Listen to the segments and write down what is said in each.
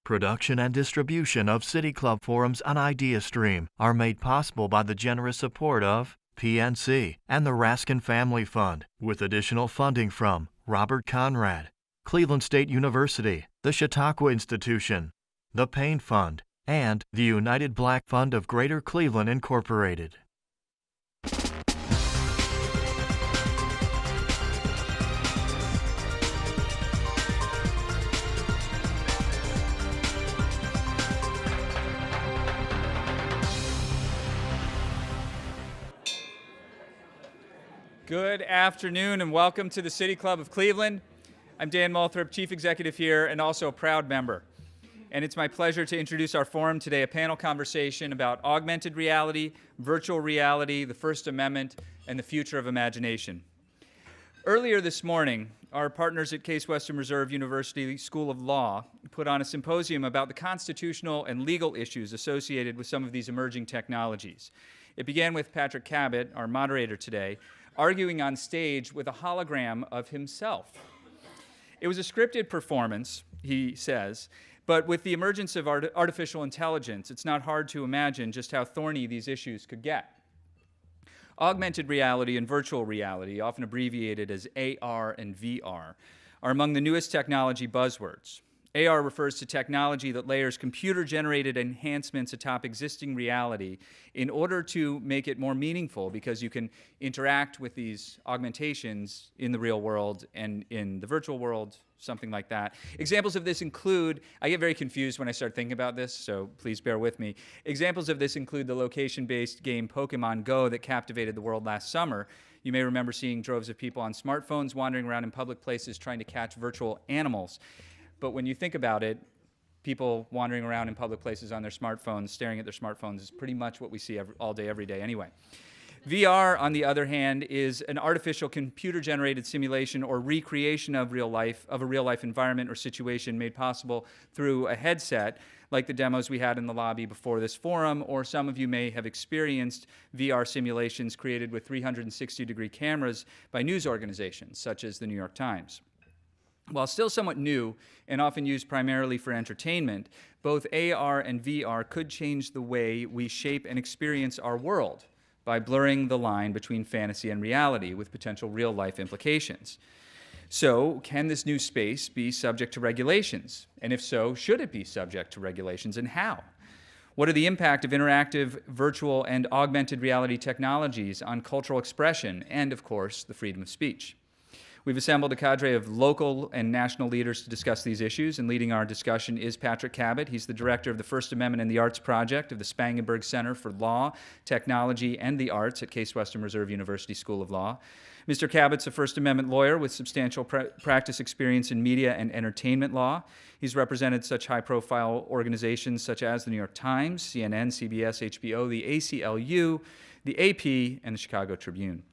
Production and distribution of City Club forums on IdeaStream are made possible by the generous support of PNC and the Raskin Family Fund, with additional funding from Robert Conrad, Cleveland State University, the Chautauqua Institution, the Payne Fund, and the United Black Fund of Greater Cleveland, Incorporated. Good afternoon and welcome to the City Club of Cleveland. I'm Dan Moulthrop, Chief Executive here and also a proud member. And it's my pleasure to introduce our forum today, a panel conversation about augmented reality, virtual reality, the First Amendment, and the future of imagination. Earlier this morning, our partners at Case Western Reserve University School of Law put on a symposium about the constitutional and legal issues associated with some of these emerging technologies. It began with Patrick Kabat, our moderator today, arguing on stage with a hologram of himself. It was a scripted performance, he says, but with the emergence of artificial intelligence, it's not hard to imagine just how thorny these issues could get. Augmented reality and virtual reality, often abbreviated as AR and VR, are among the newest technology buzzwords. AR refers to technology that layers computer-generated enhancements atop existing reality in order to make it more meaningful, because you can interact with these augmentations in the real world and in the virtual world, something like that. Examples of this include, I get very confused when I start thinking about this, so please bear with me. Examples of this include the location-based game Pokemon Go that captivated the world last summer. You may remember seeing droves of people on smartphones wandering around in public places trying to catch virtual animals. But when you think about it, people wandering around in public places on their smartphones, staring at their smartphones, is pretty much what we see all day, every day anyway. VR, on the other hand, is an artificial computer-generated simulation or recreation of a real-life environment or situation made possible through a headset, like the demos we had in the lobby before this forum, or some of you may have experienced VR simulations created with 360-degree cameras by news organizations, such as the New York Times. While still somewhat new and often used primarily for entertainment, both AR and VR could change the way we shape and experience our world by blurring the line between fantasy and reality with potential real-life implications. So, can this new space be subject to regulations? And if so, should it be subject to regulations, and how? What are the impact of interactive, virtual, and augmented reality technologies on cultural expression and, of course, the freedom of speech? We've assembled a cadre of local and national leaders to discuss these issues, and leading our discussion is Patrick Kabat. He's the director of the First Amendment and the Arts Project of the Spangenberg Center for Law, Technology, and the Arts at Case Western Reserve University School of Law. Mr. Kabat's a First Amendment lawyer with substantial practice experience in media and entertainment law. He's represented such high-profile organizations such as the New York Times, CNN, CBS, HBO, the ACLU, the AP, and the Chicago Tribune.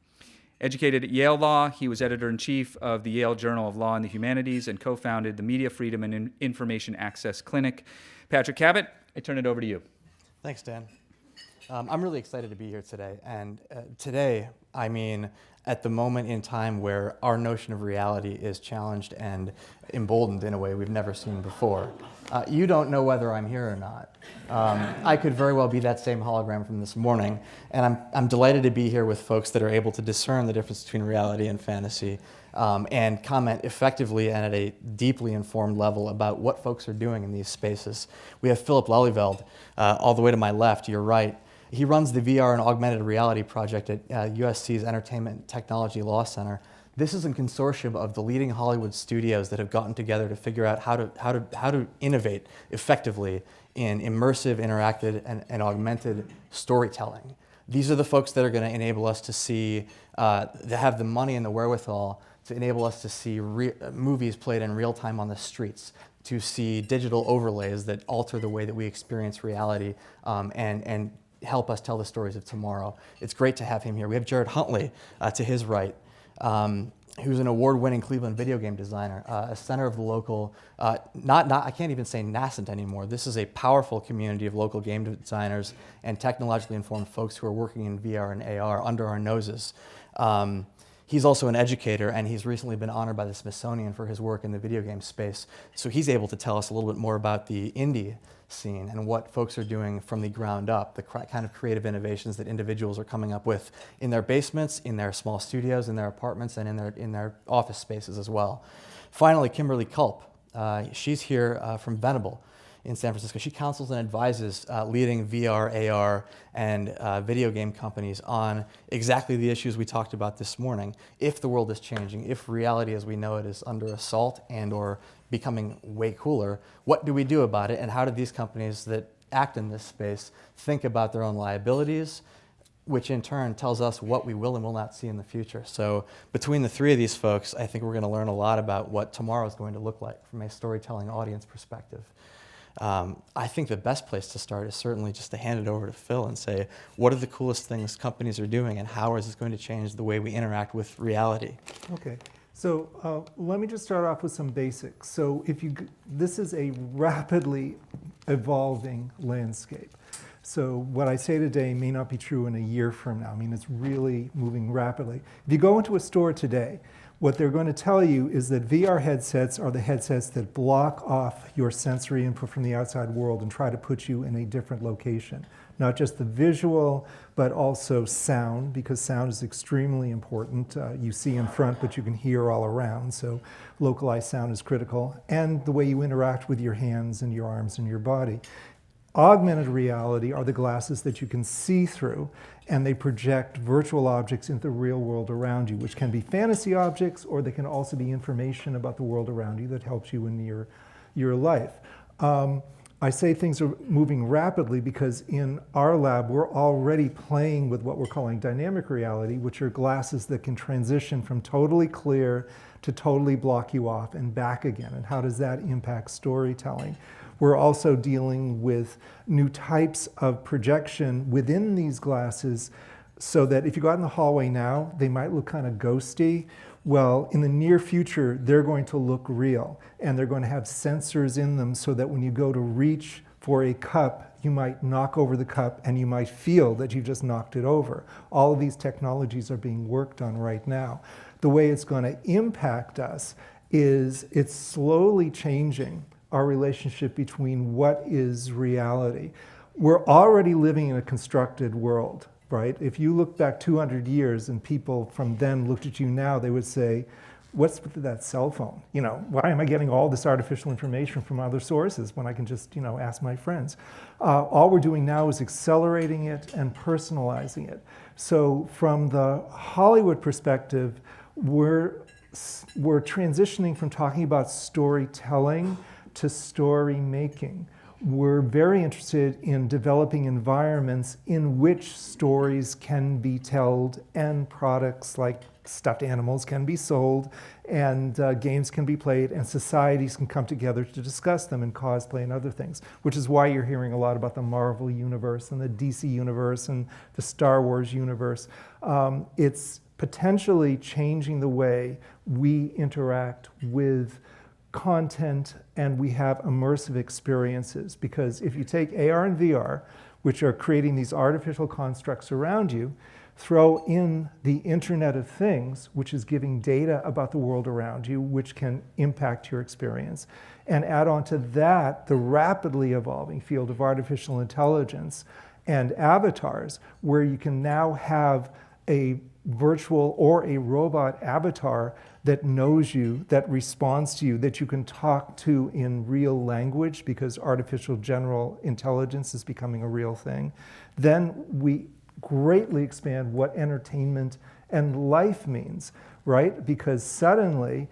Educated at Yale Law, he was editor-in-chief of the Yale Journal of Law and the Humanities and co-founded the Media Freedom and Information Access Clinic. Patrick Kabat, I turn it over to you. Thanks, Dan. I'm really excited to be here today. And today, I mean, at the moment in time where our notion of reality is challenged and emboldened in a way we've never seen before. You don't know whether I'm here or not. I could very well be that same hologram from this morning, and I'm delighted to be here with folks that are able to discern the difference between reality and fantasy, and comment effectively and at a deeply informed level about what folks are doing in these spaces. We have Philip Lelyveld, all the way to my left, your right. He runs the VR and Augmented Reality Project at USC's Entertainment Technology Law Center. This is a consortium of the leading Hollywood studios that have gotten together to figure out how to innovate effectively in immersive, interactive, and augmented storytelling. These are the folks that are going to enable us to see, that have the money and the wherewithal to enable us to see movies played in real time on the streets, to see digital overlays that alter the way that we experience reality, and help us tell the stories of tomorrow. It's great to have him here. We have Jarryd Huntley to his right, who's an award-winning Cleveland video game designer, a center of the local, I can't even say nascent anymore. This is a powerful community of local game designers and technologically informed folks who are working in VR and AR under our noses. He's also an educator, and he's recently been honored by the Smithsonian for his work in the video game space. So he's able to tell us a little bit more about the indie scene and what folks are doing from the ground up, the kind of creative innovations that individuals are coming up with in their basements, in their small studios, in their apartments, and in their office spaces as well. Finally, Kimberly Culp. She's here from Venable in San Francisco. She counsels and advises leading VR, AR, and video game companies on exactly the issues we talked about this morning. If the world is changing, if reality as we know it is under assault and or becoming way cooler, what do we do about it, and how do these companies that act in this space think about their own liabilities, which in turn tells us what we will and will not see in the future. So between the three of these folks, I think we're going to learn a lot about what tomorrow is going to look like from a storytelling audience perspective. I think the best place to start is certainly just to hand it over to Phil and say, what are the coolest things companies are doing, and how is this going to change the way we interact with reality? Okay, so let me just start off with some basics. So this is a rapidly evolving landscape. So what I say today may not be true in a year from now. I mean, it's really moving rapidly. If you go into a store today, what they're going to tell you is that VR headsets are the headsets that block off your sensory input from the outside world and try to put you in a different location. Not just the visual, but also sound, because sound is extremely important. You see in front, but you can hear all around, so localized sound is critical. And the way you interact with your hands and your arms and your body. Augmented reality are the glasses that you can see through, and they project virtual objects into the real world around you, which can be fantasy objects, or they can also be information about the world around you that helps you in your life. I say things are moving rapidly because in our lab, we're already playing with what we're calling dynamic reality, which are glasses that can transition from totally clear to totally block you off and back again. And how does that impact storytelling? We're also dealing with new types of projection within these glasses, so that if you go out in the hallway now, they might look kind of ghosty. Well, in the near future, they're going to look real, and they're going to have sensors in them so that when you go to reach for a cup, you might knock over the cup and you might feel that you just knocked it over. All of these technologies are being worked on right now. The way it's going to impact us is it's slowly changing our relationship between what is reality. We're already living in a constructed world, right? If you look back 200 years and people from then looked at you now, they would say, what's with that cell phone? You know, why am I getting all this artificial information from other sources when I can just, you know, ask my friends? All we're doing now is accelerating it and personalizing it. So from the Hollywood perspective, we're transitioning from talking about storytelling to story making. We're very interested in developing environments in which stories can be told and products like stuffed animals can be sold and games can be played and societies can come together to discuss them and cosplay and other things, which is why you're hearing a lot about the Marvel universe and the DC universe and the Star Wars universe. It's potentially changing the way we interact with content, and we have immersive experiences, because if you take AR and VR, which are creating these artificial constructs around you, throw in the Internet of Things, which is giving data about the world around you, which can impact your experience, and add on to that the rapidly evolving field of artificial intelligence and avatars, where you can now have a virtual or a robot avatar that knows you, that responds to you, that you can talk to in real language, because artificial general intelligence is becoming a real thing. Then we greatly expand what entertainment and life means, right? Because suddenly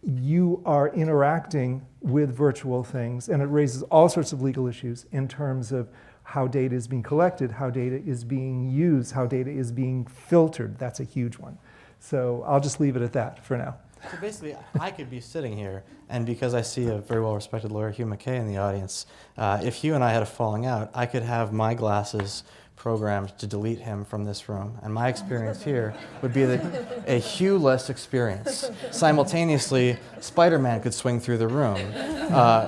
you are interacting with virtual things, and it raises all sorts of legal issues in terms of how data is being collected, how data is being used, how data is being filtered. That's a huge one. So I'll just leave it at that for now. So basically, I could be sitting here, and because I see a very well-respected lawyer, Hugh McKay, in the audience, if Hugh and I had a falling out, I could have my glasses programmed to delete him from this room. And my experience here would be a Hugh-less experience. Simultaneously, Spider-Man could swing through the room,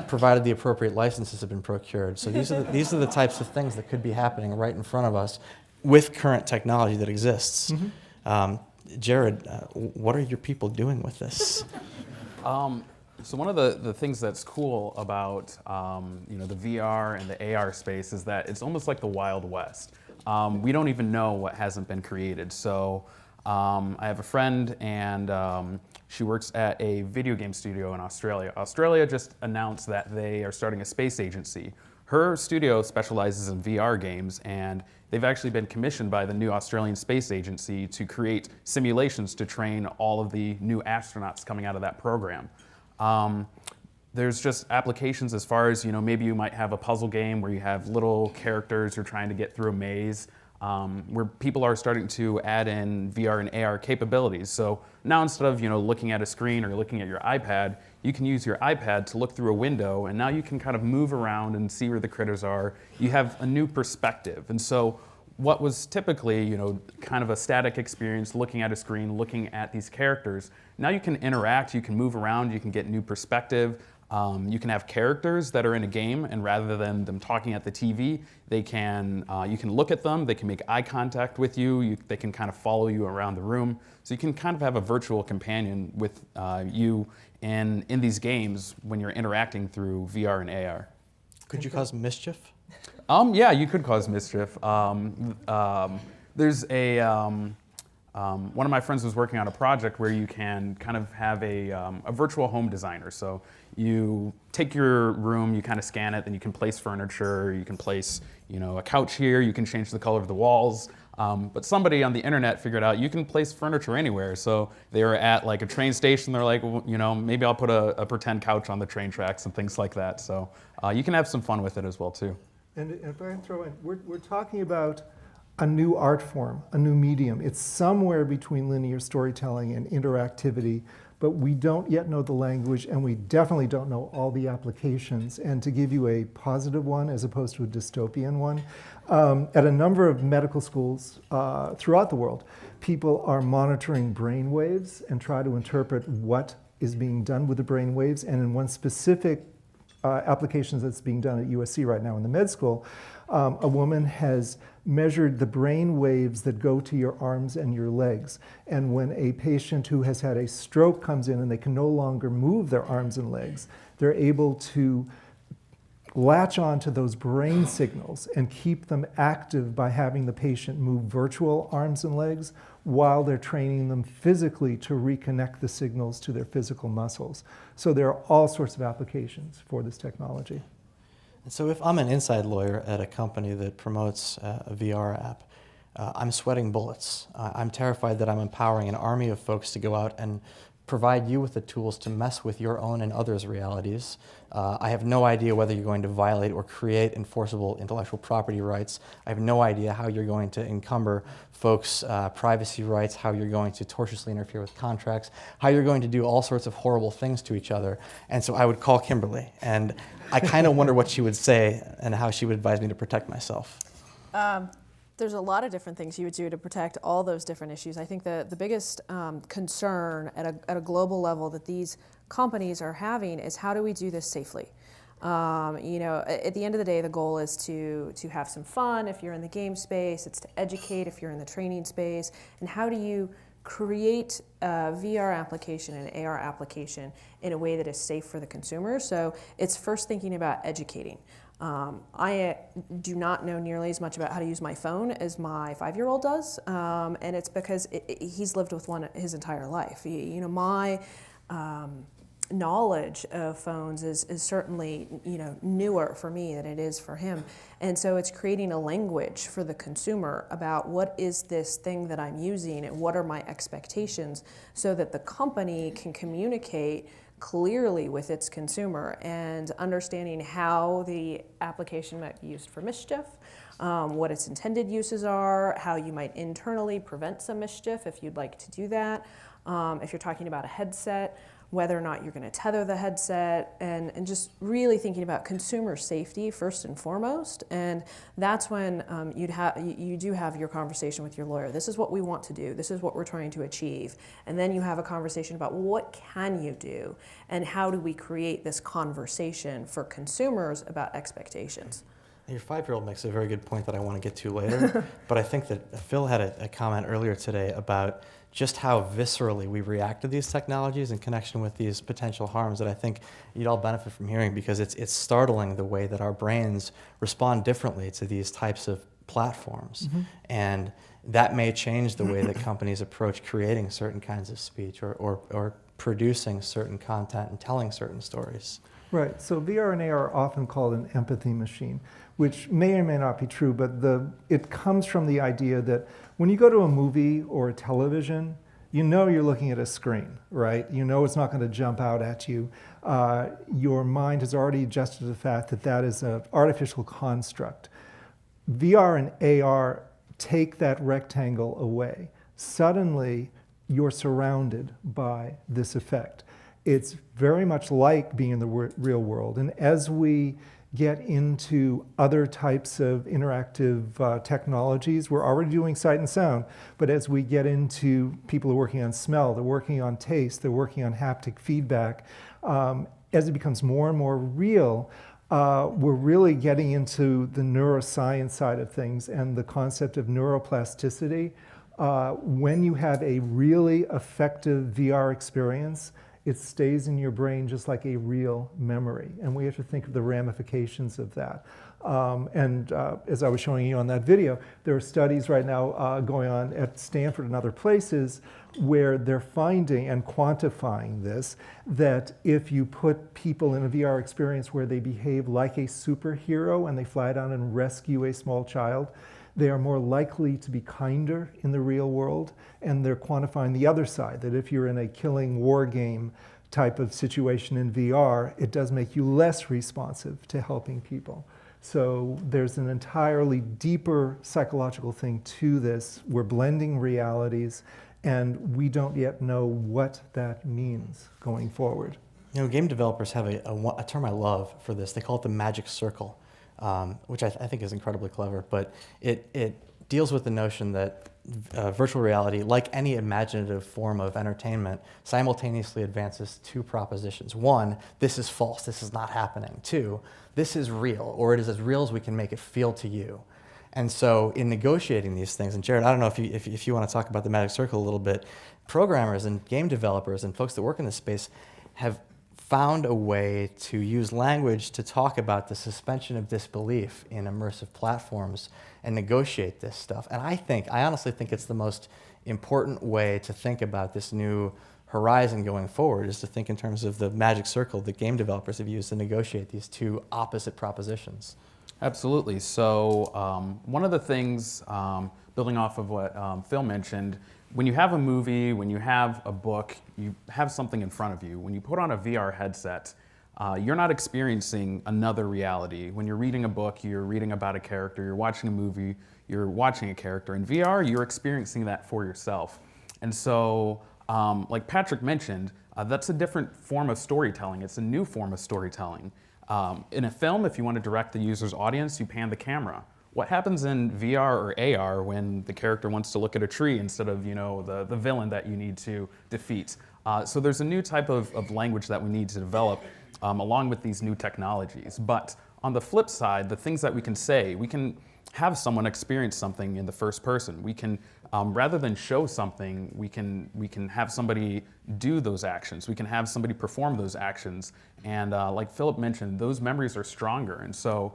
provided the appropriate licenses have been procured. So these are the types of things that could be happening right in front of us with current technology that exists. Mm-hmm. Jarryd, what are your people doing with this? So one of the things that's cool about the VR and the AR space is that it's almost like the Wild West. We don't even know what hasn't been created. So I have a friend, and she works at a video game studio in Australia. Australia just announced that they are starting a space agency. Her studio specializes in VR games, and they've actually been commissioned by the new Australian Space Agency to create simulations to train all of the new astronauts coming out of that program. There's just applications as far as, maybe you might have a puzzle game where you have little characters you're trying to get through a maze, where people are starting to add in VR and AR capabilities. So now instead of, looking at a screen or looking at your iPad, you can use your iPad to look through a window, and now you can kind of move around and see where the critters are. You have a new perspective. And so what was typically, kind of a static experience, looking at a screen, looking at these characters, now you can interact, you can move around, you can get new perspective. You can have characters that are in a game, and rather than them talking at the TV, they can, you can look at them, they can make eye contact with you, they can kind of follow you around the room. So you can kind of have a virtual companion with you in these games when you're interacting through VR and AR. Could you cause mischief? Yeah, you could cause mischief. There's one of my friends was working on a project where you can kind of have a virtual home designer. So you take your room, you kind of scan it, then you can place furniture, you can place a couch here, you can change the color of the walls. But somebody on the internet figured out you can place furniture anywhere. So they were at like a train station, they're like, well, maybe I'll put a pretend couch on the train tracks and things like that. So you can have some fun with it as well too. And if I can throw in, we're talking about a new art form, a new medium. It's somewhere between linear storytelling and interactivity, but we don't yet know the language, and we definitely don't know all the applications. And to give you a positive one as opposed to a dystopian one, at a number of medical schools throughout the world, people are monitoring brain waves and try to interpret what is being done with the brain waves. And in one specific application that's being done at USC right now in the med school, a woman has measured the brain waves that go to your arms and your legs. And when a patient who has had a stroke comes in and they can no longer move their arms and legs, they're able to latch on to those brain signals and keep them active by having the patient move virtual arms and legs while they're training them physically to reconnect the signals to their physical muscles. So there are all sorts of applications for this technology. And so if I'm an inside lawyer at a company that promotes a VR app, I'm sweating bullets. I'm terrified that I'm empowering an army of folks to go out and provide you with the tools to mess with your own and others' realities. I have no idea whether you're going to violate or create enforceable intellectual property rights. I have no idea how you're going to encumber folks' privacy rights, how you're going to tortiously interfere with contracts, how you're going to do all sorts of horrible things to each other. And so I would call Kimberly, and I kind of wonder what she would say and how she would advise me to protect myself. There's a lot of different things you would do to protect all those different issues. I think the biggest concern at a global level that these companies are having is how do we do this safely? At the end of the day, the goal is to have some fun if you're in the game space, it's to educate if you're in the training space, and how do you create a VR application and an AR application in a way that is safe for the consumer? So it's first thinking about educating. I do not know nearly as much about how to use my phone as my 5-year-old does, and it's because he's lived with one his entire life. My knowledge of phones is certainly newer for me than it is for him, and so it's creating a language for the consumer about what is this thing that I'm using and what are my expectations, so that the company can communicate clearly with its consumer, and understanding how the application might be used for mischief, what its intended uses are, how you might internally prevent some mischief if you'd like to do that. If you're talking about a headset, whether or not you're going to tether the headset, and just really thinking about consumer safety first and foremost. And that's when you do have your conversation with your lawyer. This is what we want to do. This is what we're trying to achieve. And then you have a conversation about what can you do, and how do we create this conversation for consumers about expectations. Your 5-year-old makes a very good point that I want to get to later, but I think that Phil had a comment earlier today about just how viscerally we react to these technologies in connection with these potential harms that I think you'd all benefit from hearing, because it's startling the way that our brains respond differently to these types of platforms. And that may change the way that companies approach creating certain kinds of speech or producing certain content and telling certain stories. Right, so VR and AR are often called an empathy machine, which may or may not be true, but it comes from the idea that when you go to a movie or a television, you know you're looking at a screen, right? You know it's not going to jump out at you. Your mind has already adjusted to the fact that that is an artificial construct. VR and AR take that rectangle away. Suddenly, you're surrounded by this effect. It's very much like being in the real world. And as we get into other types of interactive technologies, we're already doing sight and sound, but as we get into people who are working on smell, they're working on taste, they're working on haptic feedback, as it becomes more and more real, we're really getting into the neuroscience side of things and the concept of neuroplasticity. When you have a really effective VR experience, it stays in your brain just like a real memory. And we have to think of the ramifications of that. As I was showing you on that video, there are studies right now going on at Stanford and other places where they're finding and quantifying this, that if you put people in a VR experience where they behave like a superhero and they fly down and rescue a small child, they are more likely to be kinder in the real world, and they're quantifying the other side, that if you're in a killing war game type of situation in VR, it does make you less responsive to helping people. So there's an entirely deeper psychological thing to this. We're blending realities, and we don't yet know what that means going forward. You know, game developers have a term I love for this. They call it the magic circle. Which I think is incredibly clever, but it deals with the notion that virtual reality, like any imaginative form of entertainment, simultaneously advances two propositions. One, this is false, this is not happening. Two, this is real, or it is as real as we can make it feel to you. And so in negotiating these things, and Jarryd, I don't know if you want to talk about the magic circle a little bit, programmers and game developers and folks that work in this space have found a way to use language to talk about the suspension of disbelief in immersive platforms and negotiate this stuff. And I honestly think it's the most important way to think about this new horizon going forward, is to think in terms of the magic circle that game developers have used to negotiate these two opposite propositions. Absolutely. So one of the things, building off of what Phil mentioned, when you have a movie, when you have a book, you have something in front of you. When you put on a VR headset, you're not experiencing another reality. When you're reading a book, you're reading about a character. You're watching a movie, you're watching a character. In VR, you're experiencing that for yourself. And so, like Patrick mentioned, that's a different form of storytelling. It's a new form of storytelling. In a film, if you want to direct the user's audience, you pan the camera. What happens in VR or AR when the character wants to look at a tree instead of, you know, the villain that you need to defeat? So there's a new type of language that we need to develop along with these new technologies. But on the flip side, the things that we can say, we can have someone experience something in the first person. We can, rather than show something, we can have somebody do those actions. We can have somebody perform those actions. And like Philip mentioned, those memories are stronger. And so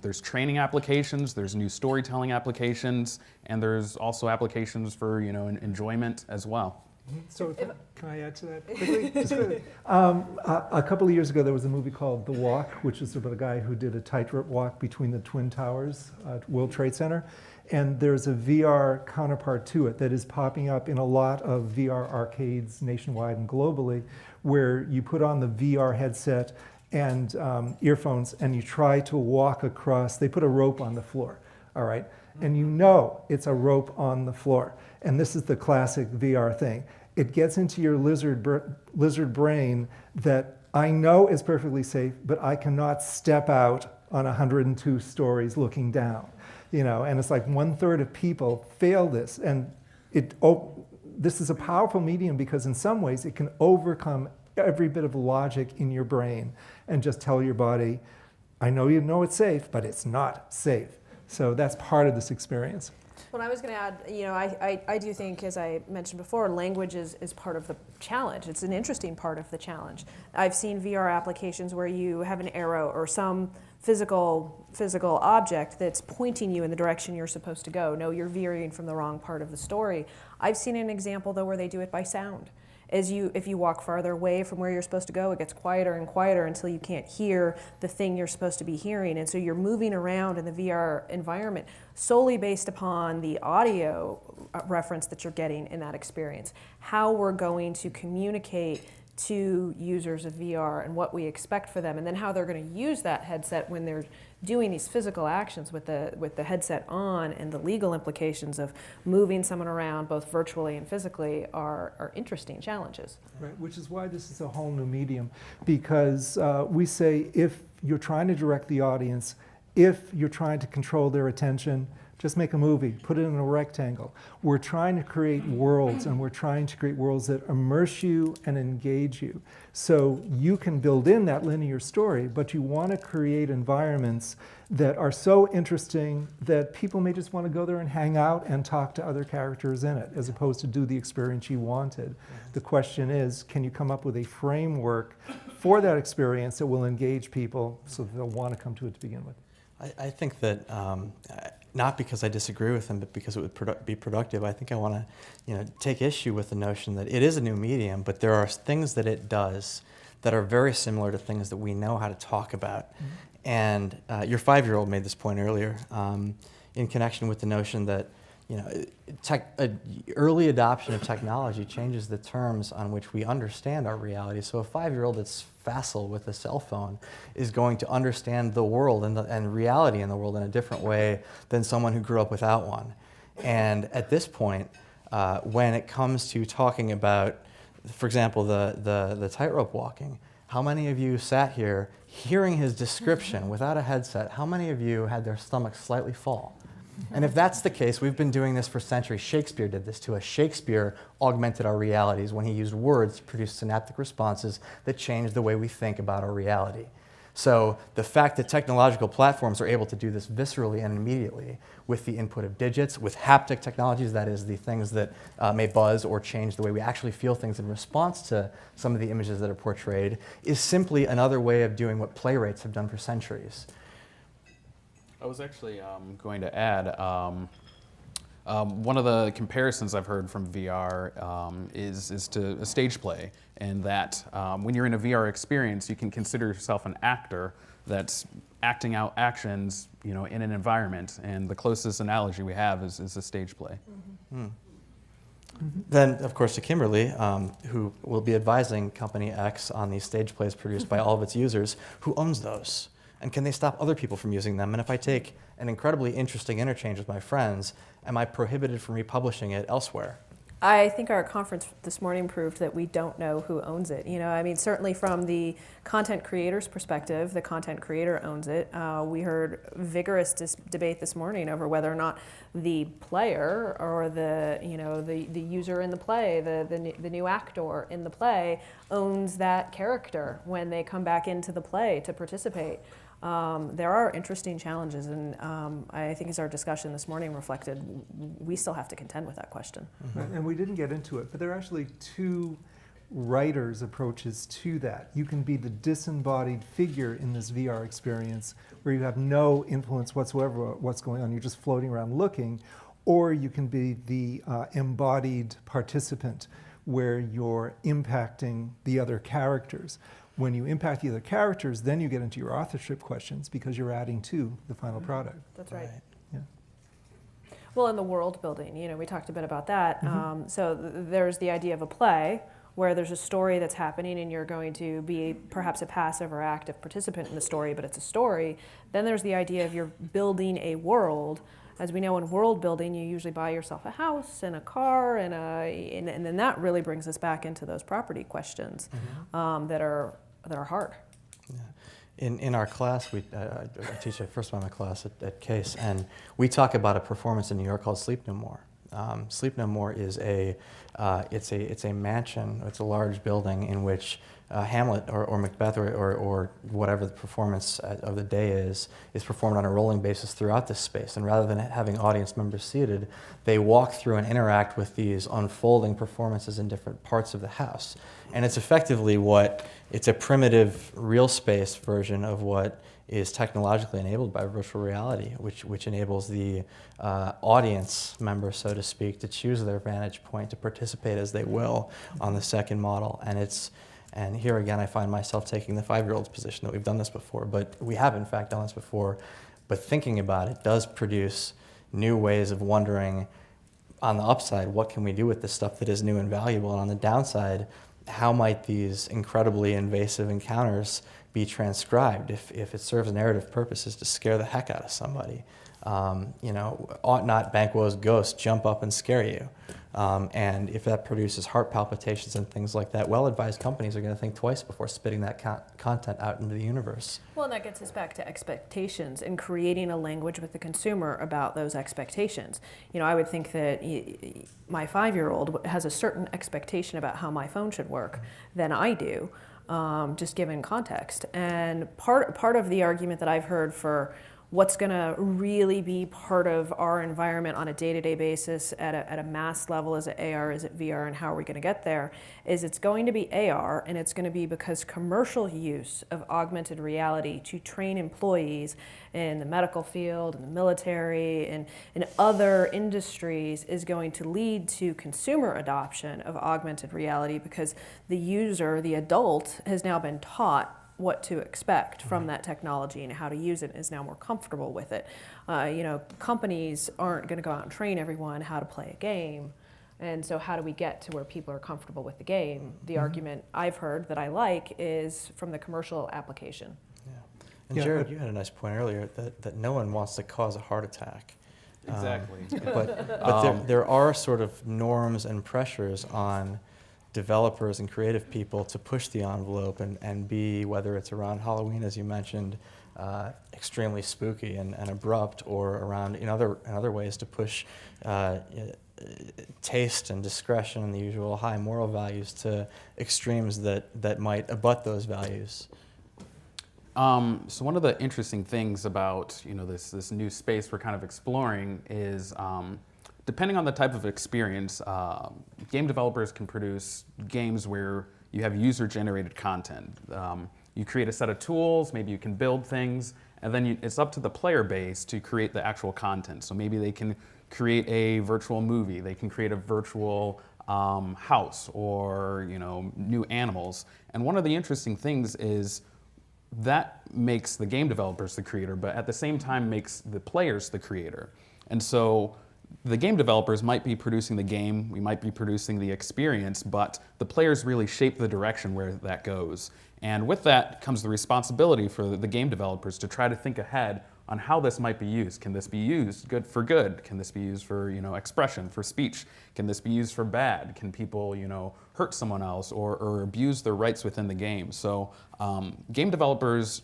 there's training applications, there's new storytelling applications, and there's also applications for, you know, enjoyment as well. So can I add to that quickly? Just quickly. A couple of years ago, there was a movie called The Walk, which is about a guy who did a tightrope walk between the Twin Towers at World Trade Center. And there's a VR counterpart to it that is popping up in a lot of VR arcades nationwide and globally, where you put on the VR headset and earphones and you try to walk across. They put a rope on the floor, all right? And you know it's a rope on the floor. And this is the classic VR thing. It gets into your lizard brain that I know is perfectly safe, but I cannot step out on 102 stories looking down. You know, and it's like 1/3 of people fail this. And this is a powerful medium because in some ways it can overcome every bit of logic in your brain and just tell your body, I know you know it's safe, but it's not safe. So that's part of this experience. Well, I was going to add, I do think, as I mentioned before, language is part of the challenge. It's an interesting part of the challenge. I've seen VR applications where you have an arrow or some physical object that's pointing you in the direction you're supposed to go. No, you're veering from the wrong part of the story. I've seen an example, though, where they do it by sound. If you walk farther away from where you're supposed to go, it gets quieter and quieter until you can't hear the thing you're supposed to be hearing. And so you're moving around in the VR environment solely based upon the audio reference that you're getting in that experience. How we're going to communicate to users of VR and what we expect for them, and then how they're going to use that headset when they're doing these physical actions with the headset on, and the legal implications of moving someone around both virtually and physically are interesting challenges. Right, which is why this is a whole new medium, because we say if you're trying to direct the audience, if you're trying to control their attention, just make a movie, put it in a rectangle. We're trying to create worlds, and we're trying to create worlds that immerse you and engage you. So you can build in that linear story, but you want to create environments that are so interesting that people may just want to go there and hang out and talk to other characters in it, as opposed to do the experience you wanted. The question is, can you come up with a framework for that experience that will engage people so that they'll want to come to it to begin with? I think that not because I disagree with him, but because it would be productive. I think I want to, take issue with the notion that it is a new medium, but there are things that it does that are very similar to things that we know how to talk about. Mm-hmm. And your 5-year-old made this point earlier in connection with the notion that early adoption of technology changes the terms on which we understand our reality. So a 5-year-old that's facile with a cell phone is going to understand the world and reality in the world in a different way than someone who grew up without one. And at this point, when it comes to talking about, for example, the tightrope walking, how many of you sat here hearing his description without a headset? How many of you had their stomach slightly fall? And if that's the case, we've been doing this for centuries. Shakespeare did this to us. Shakespeare augmented our realities when he used words to produce synaptic responses that changed the way we think about our reality. So the fact that technological platforms are able to do this viscerally and immediately with the input of digits, with haptic technologies, that is the things that may buzz or change the way we actually feel things in response to some of the images that are portrayed, is simply another way of doing what playwrights have done for centuries. I was actually going to add, one of the comparisons I've heard from VR is to a stage play, and that when you're in a VR experience, you can consider yourself an actor that's acting out actions, in an environment, and the closest analogy we have is a stage play. Mm-hmm. Mm-hmm. Then, of course, to Kimberly, who will be advising Company X on these stage plays produced by all of its users, who owns those? And can they stop other people from using them? And if I take an incredibly interesting interchange with my friends, am I prohibited from republishing it elsewhere? I think our conference this morning proved that we don't know who owns it. Certainly from the content creator's perspective, the content creator owns it. We heard vigorous debate this morning over whether or not the player or the user in the play, the new actor in the play, owns that character when they come back into the play to participate. There are interesting challenges, and I think as our discussion this morning reflected, we still have to contend with that question. Mm-hmm. And we didn't get into it, but there are actually two writers' approaches to that. You can be the disembodied figure in this VR experience where you have no influence whatsoever what's going on, you're just floating around looking, or you can be the embodied participant where you're impacting the other characters. When you impact the other characters, then you get into your authorship questions because you're adding to the final product. That's right. Yeah. Well, in the world building, we talked a bit about that. Mm-hmm. So there's the idea of a play where there's a story that's happening and you're going to be perhaps a passive or active participant in the story, but it's a story. Then there's the idea of you're building a world. As we know, in world building, you usually buy yourself a house and a car, and then that really brings us back into those property questions that are hard. Yeah. In our class, I teach a first one in my class at Case, and we talk about a performance in New York called Sleep No More. Sleep No More is it's a mansion. It's a large building in which Hamlet or Macbeth or whatever the performance of the day is performed on a rolling basis throughout this space. And rather than having audience members seated, they walk through and interact with these unfolding performances in different parts of the house. And it's effectively it's a primitive real space version of what is technologically enabled by virtual reality, which enables the audience member, so to speak, to choose their vantage point, to participate as they will on the second model. And here again, I find myself taking the 5-year-old's position that we've done this before, but we have in fact done this before. But thinking about it does produce new ways of wondering, on the upside, what can we do with this stuff that is new and valuable? And on the downside, how might these incredibly invasive encounters be transcribed if it serves narrative purposes to scare the heck out of somebody? Ought not Banquo's ghost jump up and scare you? And if that produces heart palpitations and things like that, well-advised companies are going to think twice before spitting that content out into the universe. Well, and that gets us back to expectations and creating a language with the consumer about those expectations. I would think that my 5-year-old has a certain expectation about how my phone should work than I do, just given context. And part of the argument that I've heard for what's going to really be part of our environment on a day-to-day basis at a mass level, is it AR, is it VR, and how are we going to get there, is it's going to be AR, and it's going to be because commercial use of augmented reality to train employees in the medical field, in the military, and in other industries is going to lead to consumer adoption of augmented reality, because the user, the adult, has now been taught what to expect from that technology and how to use it, is now more comfortable with it. Companies aren't going to go out and train everyone how to play a game. And so how do we get to where people are comfortable with the game? The argument I've heard that I like is from the commercial application. Yeah. And Jarryd, you had a nice point earlier that no one wants to cause a heart attack. Exactly. But there are sort of norms and pressures on developers and creative people to push the envelope and be, whether it's around Halloween, as you mentioned, extremely spooky and abrupt, or around in other ways to push taste and discretion and the usual high moral values to extremes that might abut those values. So one of the interesting things about this new space we're kind of exploring is, depending on the type of experience, game developers can produce games where you have user-generated content. You create a set of tools, maybe you can build things, and then it's up to the player base to create the actual content. So maybe they can create a virtual movie, they can create a virtual house, or new animals. And one of the interesting things is that makes the game developers the creator, but at the same time makes the players the creator. And so the game developers might be producing the game, we might be producing the experience, but the players really shape the direction where that goes. And with that comes the responsibility for the game developers to try to think ahead on how this might be used. Can this be used for good? Can this be used for expression, for speech? Can this be used for bad? Can people hurt someone else or abuse their rights within the game? So game developers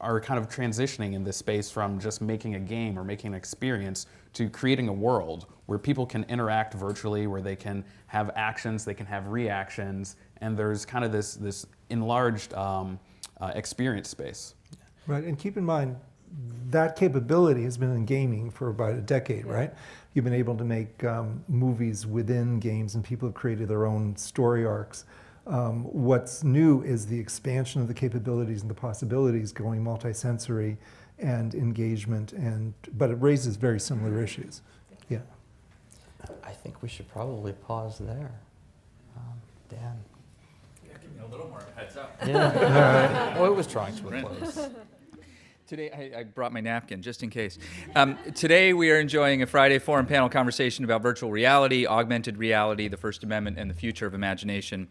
are kind of transitioning in this space from just making a game or making an experience to creating a world where people can interact virtually, where they can have actions, they can have reactions, and there's kind of this enlarged experience space. Right, and keep in mind, that capability has been in gaming for about a decade, right? You've been able to make movies within games, and people have created their own story arcs. What's new is the expansion of the capabilities and the possibilities going multisensory and engagement, but it raises very similar issues. Yeah. I think we should probably pause there. Dan. Yeah, give me a little more heads up. Yeah. Well, it was drawing to a close. Today, I brought my napkin just in case. Today, we are enjoying a Friday Forum panel conversation about virtual reality, augmented reality, the First Amendment, and the future of imagination.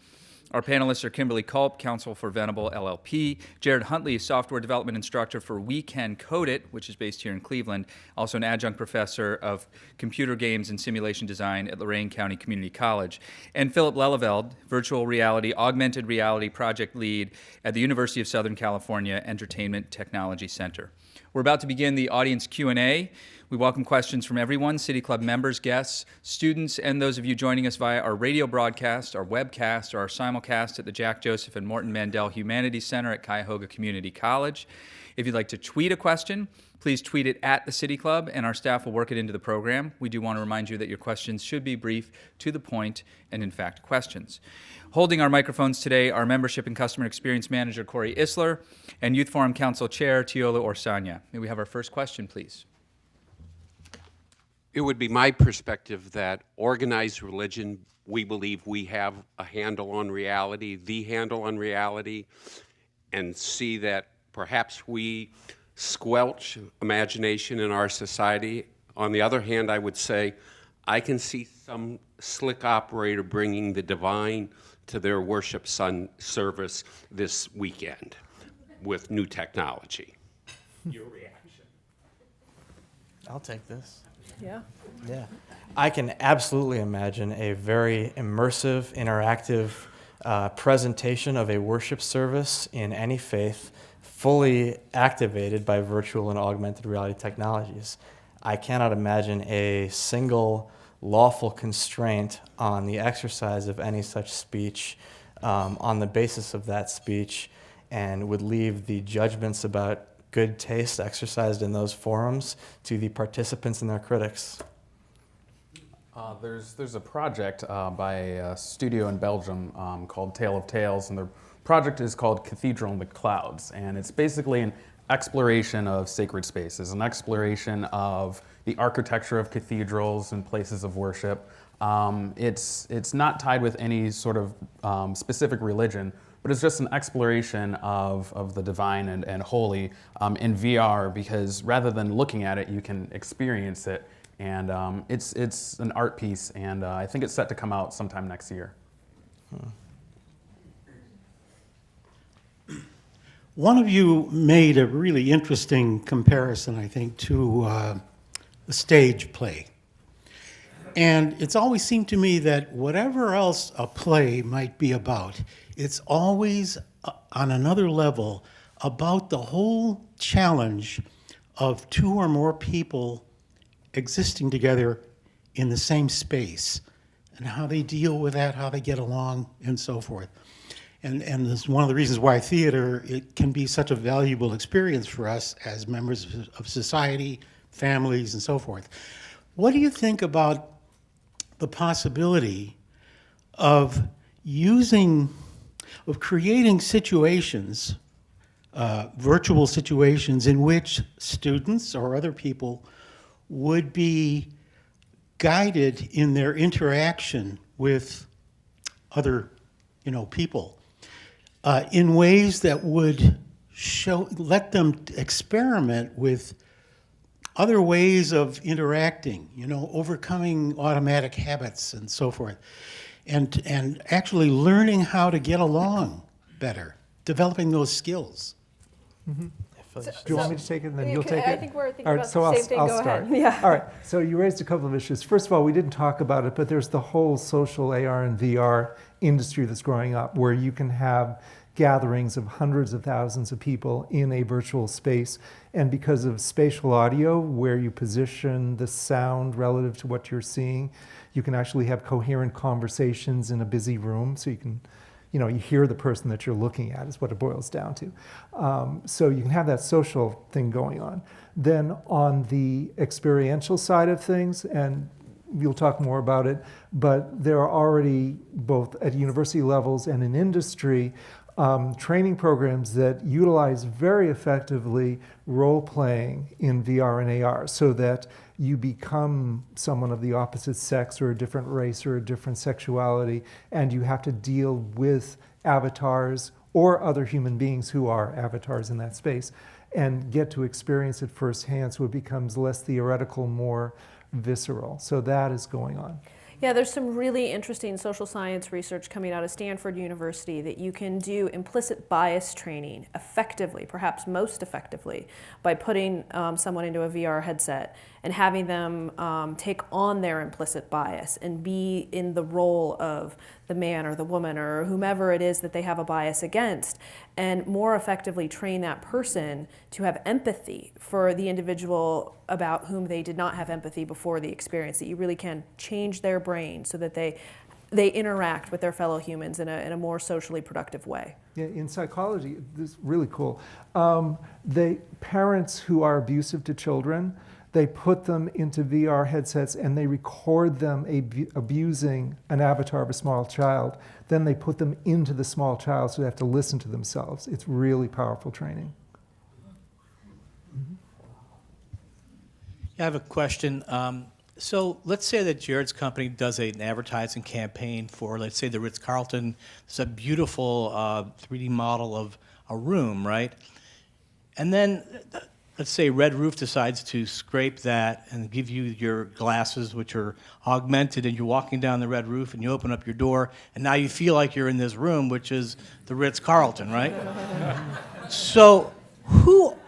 Our panelists are Kimberly Culp, Counsel for Venable LLP, Jarryd Huntley, Software Development Instructor for We Can Code It, which is based here in Cleveland, also an Adjunct Professor of Computer Games and Simulation Design at Lorain County Community College, and Philip Lelyveld, Virtual Reality, Augmented Reality Project Lead at the University of Southern California Entertainment Technology Center. We're about to begin the audience Q&A. We welcome questions from everyone, City Club members, guests, students, and those of you joining us via our radio broadcast, our webcast, or our simulcast at the Jack Joseph and Morton Mandel Humanities Center at Cuyahoga Community College. If you'd like to tweet a question, please tweet it at the City Club, and our staff will work it into the program. We do want to remind you that your questions should be brief, to the point, and in fact, questions. Holding our microphones today are Membership and Customer Experience Manager Corey Isler and Youth Forum Council Chair Teola Orsanya. May we have our first question, please? It would be my perspective that organized religion, we believe we have a handle on reality, the handle on reality, and see that perhaps we squelch imagination in our society. On the other hand, I would say I can see some slick operator bringing the divine to their worship service this weekend with new technology. Your reaction? I'll take this. Yeah. Yeah. I can absolutely imagine a very immersive, interactive presentation of a worship service in any faith, fully activated by virtual and augmented reality technologies. I cannot imagine a single lawful constraint on the exercise of any such speech on the basis of that speech, and would leave the judgments about good taste exercised in those forums to the participants and their critics. There's a project by a studio in Belgium called Tale of Tales, and the project is called Cathedral in the Clouds, and it's basically an exploration of sacred spaces, an exploration of the architecture of cathedrals and places of worship. It's not tied with any sort of specific religion, but it's just an exploration of the divine and holy in VR, because rather than looking at it, you can experience it. And it's an art piece, and I think it's set to come out sometime next year. One of you made a really interesting comparison, I think, to the stage play. And it's always seemed to me that whatever else a play might be about, it's always on another level about the whole challenge of two or more people existing together in the same space, and how they deal with that, how they get along, and so forth. And this is one of the reasons why theater, it can be such a valuable experience for us as members of society, families, and so forth. What do you think about the possibility of creating situations, virtual situations, in which students or other people would be guided in their interaction with other, people, in ways that would let them experiment with other ways of interacting, overcoming automatic habits and so forth, and actually learning how to get along better, developing those skills. Mm-hmm. Do you want me to take it and then you'll take it? I think we're thinking All right, about so the I'll, same thing. I'll Go start. ahead. Yeah. All right, so you raised a couple of issues. First of all, we didn't talk about it, but there's the whole social AR and VR industry that's growing up, where you can have gatherings of hundreds of thousands of people in a virtual space. And because of spatial audio, where you position the sound relative to what you're seeing, you can actually have coherent conversations in a busy room. So you can, you hear the person that you're looking at is what it boils down to. So you can have that social thing going on. Then on the experiential side of things, and you'll talk more about it, but there are already, both at university levels and in industry, training programs that utilize very effectively role-playing in VR and AR, so that you become someone of the opposite sex or a different race or a different sexuality, and you have to deal with avatars or other human beings who are avatars in that space, and get to experience it firsthand, so it becomes less theoretical, more visceral. So that is going on. Yeah, there's some really interesting social science research coming out of Stanford University that you can do implicit bias training effectively, perhaps most effectively, by putting someone into a VR headset and having them take on their implicit bias and be in the role of the man or the woman or whomever it is that they have a bias against, and more effectively train that person to have empathy for the individual about whom they did not have empathy before the experience, that you really can change their brain so that they interact with their fellow humans in a more socially productive way. Yeah, in psychology, this is really cool. Parents who are abusive to children, they put them into VR headsets and they record them abusing an avatar of a small child. Then they put them into the small child so they have to listen to themselves. It's really powerful training. I have a question. So let's say that Jarryd's company does an advertising campaign for, let's say, the Ritz-Carlton. It's a beautiful 3D model of a room, right? And then, let's say Red Roof decides to scrape that and give you your glasses, which are augmented, and you're walking down the Red Roof, and you open up your door, and now you feel like you're in this room, which is the Ritz-Carlton, right? So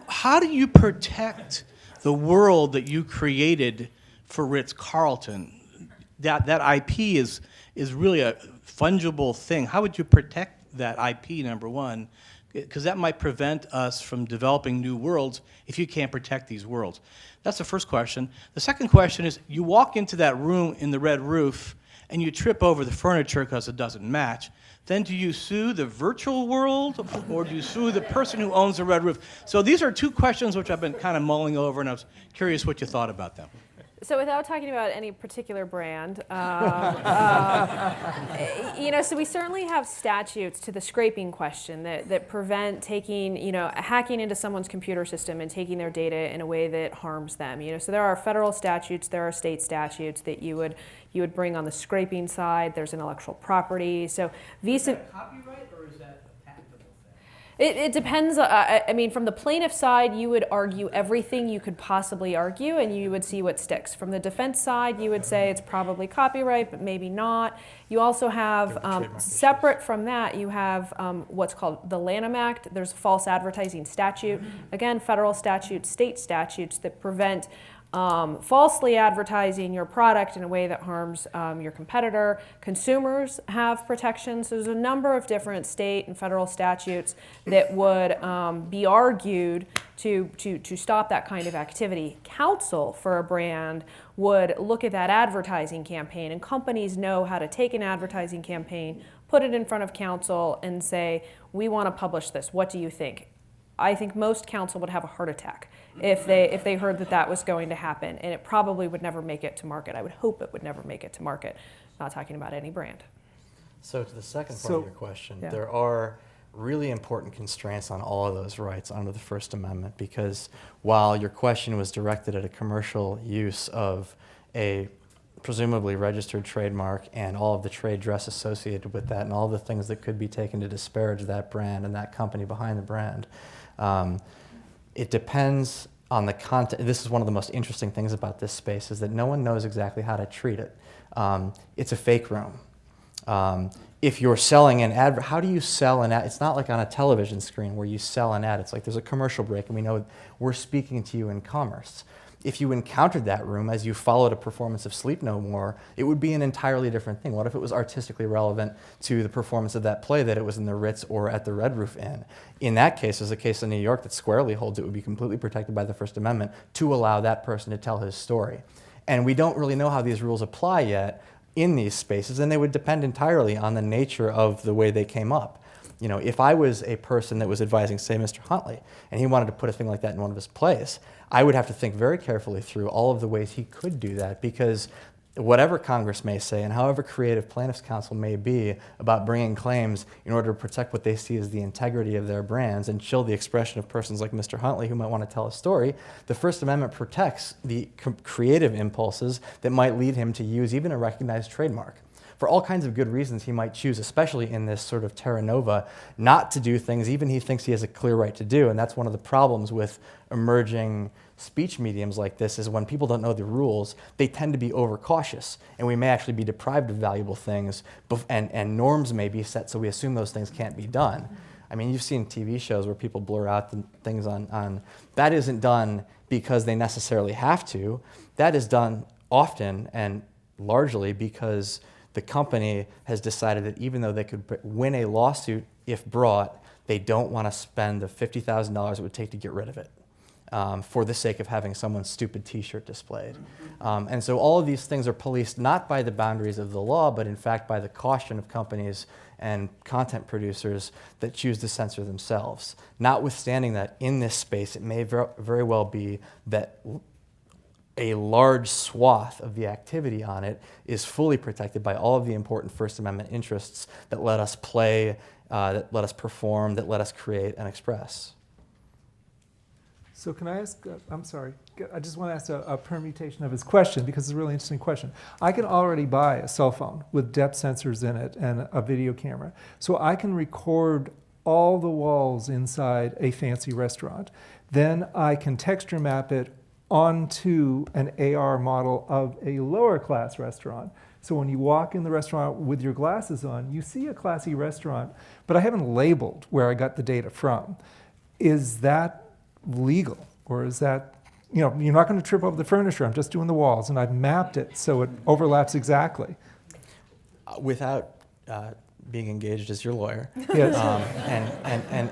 how do you protect the world that you created for Ritz-Carlton? That IP is really a fungible thing. How would you protect that IP, number one? Because that might prevent us from developing new worlds if you can't protect these worlds. That's the first question. The second question is, you walk into that room in the Red Roof and you trip over the furniture because it doesn't match. Then do you sue the virtual world or do you sue the person who owns the Red Roof? So these are two questions which I've been kind of mulling over, and I was curious what you thought about them. So without talking about any particular brand, so we certainly have statutes to the scraping question that prevent hacking into someone's computer system and taking their data in a way that harms them. So there are federal statutes, there are state statutes that you would bring on the scraping side. There's intellectual property. So Is that copyright or is that a patentable thing? It depends. From the plaintiff side, you would argue everything you could possibly argue, and you would see what sticks. From the defense side, you would say it's probably copyright, but maybe not. You also have, separate from that, you have what's called the Lanham Act. There's a false advertising statute. Again, federal statutes, state statutes that prevent falsely advertising your product in a way that harms your competitor. Consumers have protections. So there's a number of different state and federal statutes that would be argued to stop that kind of activity. Counsel for a brand would look at that advertising campaign, and companies know how to take an advertising campaign, put it in front of counsel, and say, we want to publish this. What do you think? I think most counsel would have a heart attack if they heard that was going to happen, and it probably would never make it to market. I would hope it would never make it to market. Not talking about any brand. So to the second part of your question, yeah. There are really important constraints on all of those rights under the First Amendment, because while your question was directed at a commercial use of a presumably registered trademark and all of the trade dress associated with that and all the things that could be taken to disparage that brand and that company behind the brand, it depends on the content. This is one of the most interesting things about this space, is that no one knows exactly how to treat it. It's a fake room. If you're selling an ad, how do you sell an ad? It's not like on a television screen where you sell an ad. It's like there's a commercial break and we know we're speaking to you in commerce. If you encountered that room as you followed a performance of Sleep No More, it would be an entirely different thing. What if it was artistically relevant to the performance of that play, that it was in the Ritz or at the Red Roof Inn? In that case, there's a case in New York that squarely holds it would be completely protected by the First Amendment to allow that person to tell his story. And we don't really know how these rules apply yet in these spaces, and they would depend entirely on the nature of the way they came up. If I was a person that was advising, say, Mr. Huntley, and he wanted to put a thing like that in one of his plays, I would have to think very carefully through all of the ways he could do that, because whatever Congress may say and however creative plaintiffs' counsel may be about bringing claims in order to protect what they see as the integrity of their brands and chill the expression of persons like Mr. Huntley who might want to tell a story, the First Amendment protects the creative impulses that might lead him to use even a recognized trademark. For all kinds of good reasons, he might choose, especially in this sort of terra nova, not to do things even he thinks he has a clear right to do. And that's one of the problems with emerging speech mediums like this, is when people don't know the rules, they tend to be overcautious. And we may actually be deprived of valuable things, and norms may be set so we assume those things can't be done. I mean, you've seen TV shows where people blur out the things on. That isn't done because they necessarily have to. That is done often and largely because the company has decided that even though they could win a lawsuit if brought, they don't want to spend the $50,000 it would take to get rid of it for the sake of having someone's stupid T-shirt displayed. And so all of these things are policed not by the boundaries of the law, but in fact by the caution of companies and content producers that choose to censor themselves. Notwithstanding that, in this space, it may very well be that a large swath of the activity on it is fully protected by all of the important First Amendment interests that let us play, that let us perform, that let us create and express. So can I ask, I'm sorry, I just want to ask a permutation of his question because it's a really interesting question. I can already buy a cell phone with depth sensors in it and a video camera. So I can record all the walls inside a fancy restaurant. Then I can texture map it onto an AR model of a lower class restaurant. So when you walk in the restaurant with your glasses on, you see a classy restaurant, but I haven't labeled where I got the data from. Is that legal? Or is that, you're not going to trip over the furniture, I'm just doing the walls, and I've mapped it so it overlaps exactly. Without being engaged as your lawyer, Yes.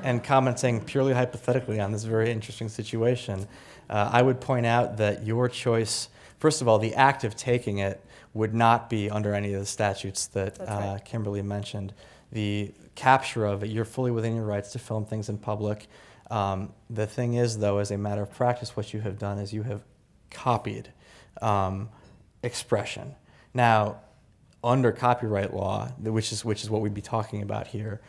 and commenting purely hypothetically on this very interesting situation, I would point out that your choice, first of all, the act of taking it would not be under any of the statutes that right. Kimberly mentioned. The capture of it, you're fully within your rights to film things in public. The thing is, though, as a matter of practice, what you have done is you have copied expression. Now, under copyright law, which is what we'd be talking about here,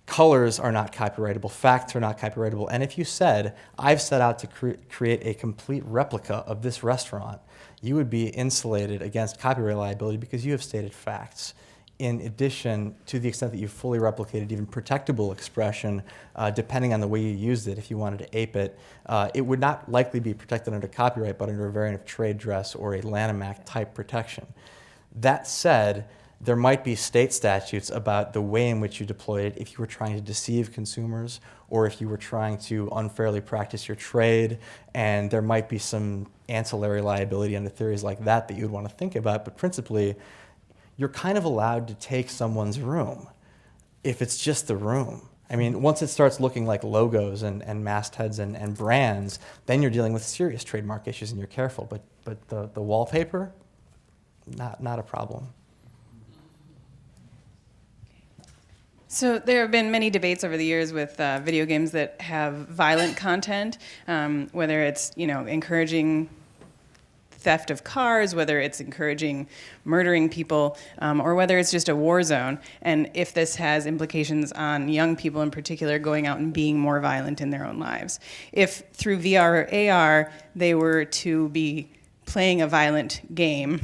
colors are not copyrightable, facts are not copyrightable, and if you said, I've set out to create a complete replica of this restaurant, you would be insulated against copyright liability because you have stated facts. In addition, to the extent that you've fully replicated even protectable expression, depending on the way you used it, if you wanted to ape it, it would not likely be protected under copyright, but under a variant of trade dress or a Lanham Act type protection. That said, there might be state statutes about the way in which you deploy it if you were trying to deceive consumers or if you were trying to unfairly practice your trade, and there might be some ancillary liability under theories like that that you would want to think about, but principally, you're kind of allowed to take someone's room if it's just the room. I mean, once it starts looking like logos and mastheads and brands, then you're dealing with serious trademark issues and you're careful, but the wallpaper, not a problem. So there have been many debates over the years with video games that have violent content, whether it's encouraging theft of cars, whether it's encouraging murdering people, or whether it's just a war zone, and if this has implications on young people in particular going out and being more violent in their own lives. If through VR or AR they were to be playing a violent game,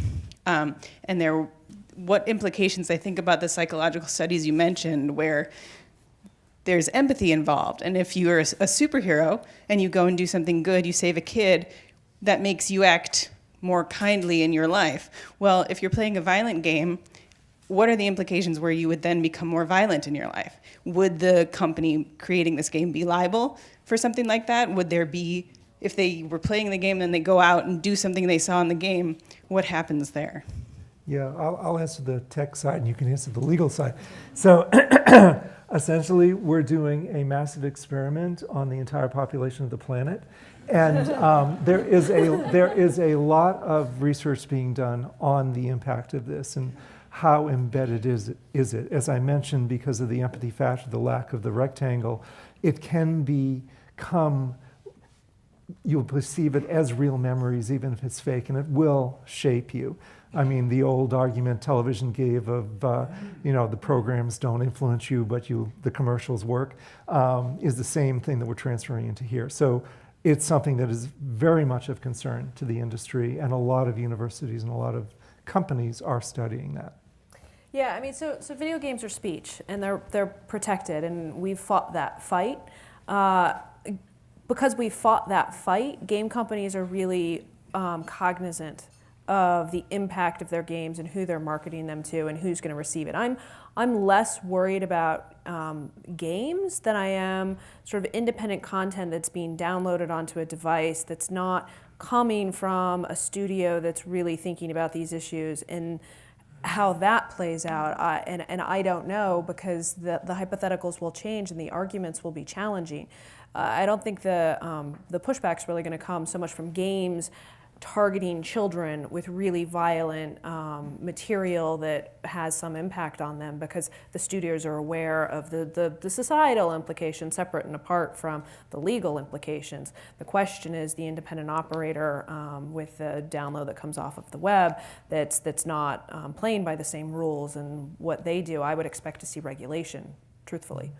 what implications, I think about the psychological studies you mentioned where there's empathy involved, and if you're a superhero and you go and do something good, you save a kid, that makes you act more kindly in your life. Well, if you're playing a violent game, what are the implications where you would then become more violent in your life? Would the company creating this game be liable for something like that? Would there be, if they were playing the game and they go out and do something they saw in the game, what happens there? Yeah, I'll answer the tech side and you can answer the legal side. So essentially, we're doing a massive experiment on the entire population of the planet. And there is a lot of research being done on the impact of this and how embedded is it. As I mentioned, because of the empathy factor, the lack of the rectangle, it can become, you'll perceive it as real memories, even if it's fake, and it will shape you. I mean, the old argument television gave of, the programs don't influence you, but the commercials work, is the same thing that we're transferring into here. So it's something that is very much of concern to the industry, and a lot of universities and a lot of companies are studying that. Yeah, I mean, so video games are speech, and they're protected, and we've fought that fight. Because we fought that fight, game companies are really cognizant of the impact of their games and who they're marketing them to and who's going to receive it. I'm less worried about games than I am sort of independent content that's being downloaded onto a device that's not coming from a studio that's really thinking about these issues, and how that plays out. And I don't know, because the hypotheticals will change and the arguments will be challenging. I don't think the pushback's really going to come so much from games targeting children with really violent material that has some impact on them, because the studios are aware of the societal implications separate and apart from the legal implications. The question is the independent operator with the download that comes off of the web that's not playing by the same rules, and what they do. I would expect to see regulation, truthfully.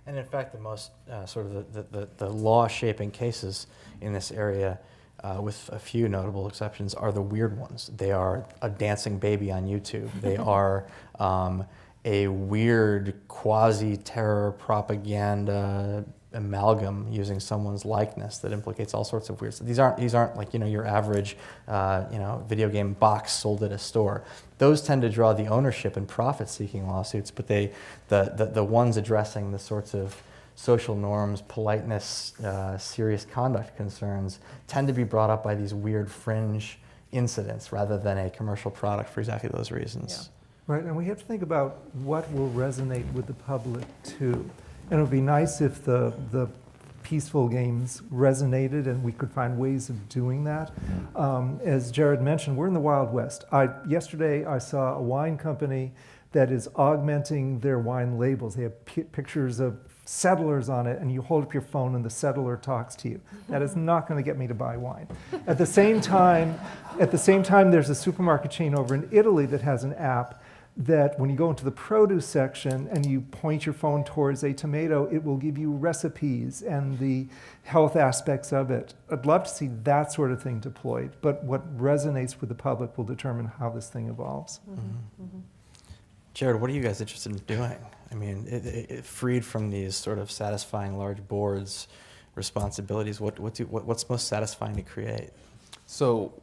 And in fact, the most sort of the law-shaping cases in this area, with a few notable exceptions, are the weird ones. They are a dancing baby on YouTube. They are a weird quasi-terror propaganda amalgam using someone's likeness that implicates all sorts of weird stuff. These aren't like your average video game box sold at a store. Those tend to draw the ownership and profit-seeking lawsuits, but the ones addressing the sorts of social norms, politeness, serious conduct concerns tend to be brought up by these weird fringe incidents rather than a commercial product for exactly those reasons. Right, and we have to think about what will resonate with the public too. And it would be nice if the peaceful games resonated and we could find ways of doing that. As Jarryd mentioned, we're in the Wild West. Yesterday I saw a wine company that is augmenting their wine labels. They have pictures of settlers on it, and you hold up your phone and the settler talks to you. That is not going to get me to buy wine. At the same time, there's a supermarket chain over in Italy that has an app that when you go into the produce section and you point your phone towards a tomato, it will give you recipes and the health aspects of it. I'd love to see that sort of thing deployed, but what resonates with the public will determine how this thing evolves. Jarryd, what are you guys interested in doing? I mean, freed from these sort of satisfying large boards, responsibilities, what's most satisfying to create? So,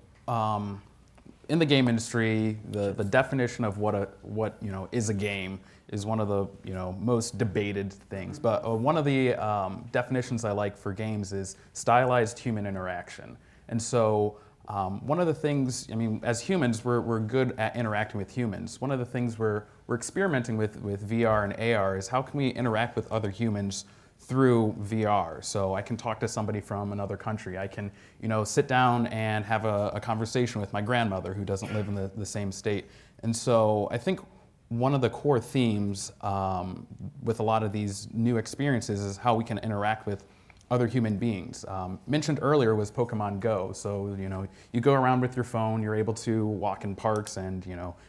in the game industry, the definition of what is a game is one of the most debated things. But one of the definitions I like for games is stylized human interaction. And so one of the things, as humans, we're good at interacting with humans. One of the things we're experimenting with VR and AR is how can we interact with other humans through VR. So I can talk to somebody from another country. I can, sit down and have a conversation with my grandmother who doesn't live in the same state. And so I think one of the core themes with a lot of these new experiences is how we can interact with other human beings. Mentioned earlier was Pokemon Go. So, you go around with your phone, you're able to walk in parks and,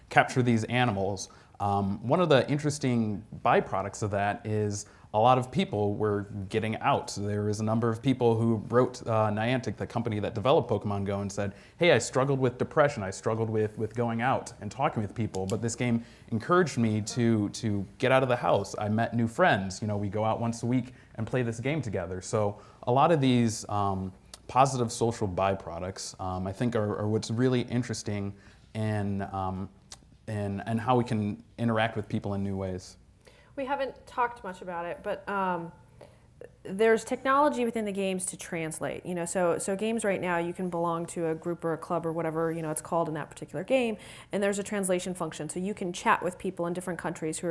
capture these animals. One of the interesting byproducts of that is a lot of people were getting out. So there was a number of people who wrote Niantic, the company that developed Pokemon Go, and said, hey, I struggled with depression. I struggled with going out and talking with people, but this game encouraged me to get out of the house. I met new friends. We go out once a week and play this game together. So a lot of these positive social byproducts, I think, are what's really interesting in how we can interact with people in new ways. We haven't talked much about it, but there's technology within the games to translate. So games right now, you can belong to a group or a club or whatever it's called in that particular game, and there's a translation function. So you can chat with people in different countries who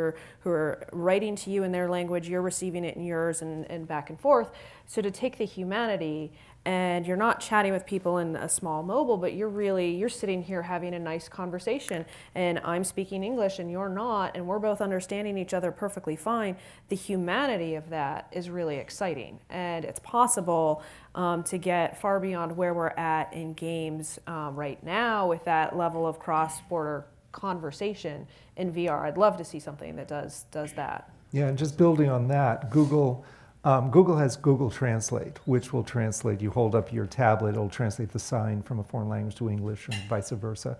are writing to you in their language, you're receiving it in yours, and back and forth. So to take the humanity, and you're not chatting with people in a small mobile, but you're sitting here having a nice conversation, and I'm speaking English and you're not, and we're both understanding each other perfectly fine. The humanity of that is really exciting, and it's possible to get far beyond where we're at in games right now with that level of cross-border conversation in VR. I'd love to see something that does that. Yeah, and just building on that, Google Google has Google Translate, which will translate. You hold up your tablet, it'll translate the sign from a foreign language to English and vice versa.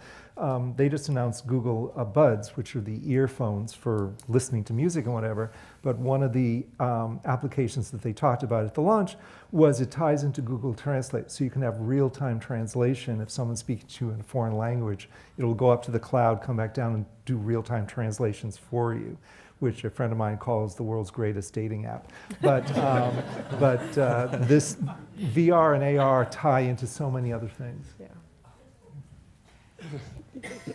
They just announced Google Buds, which are the earphones for listening to music and whatever. But one of the applications that they talked about at the launch was it ties into Google Translate. So you can have real-time translation. If someone's speaking to you in a foreign language, it'll go up to the cloud, come back down and do real-time translations for you, which a friend of mine calls the world's greatest dating app. But, this VR and AR tie into so many other things. Yeah.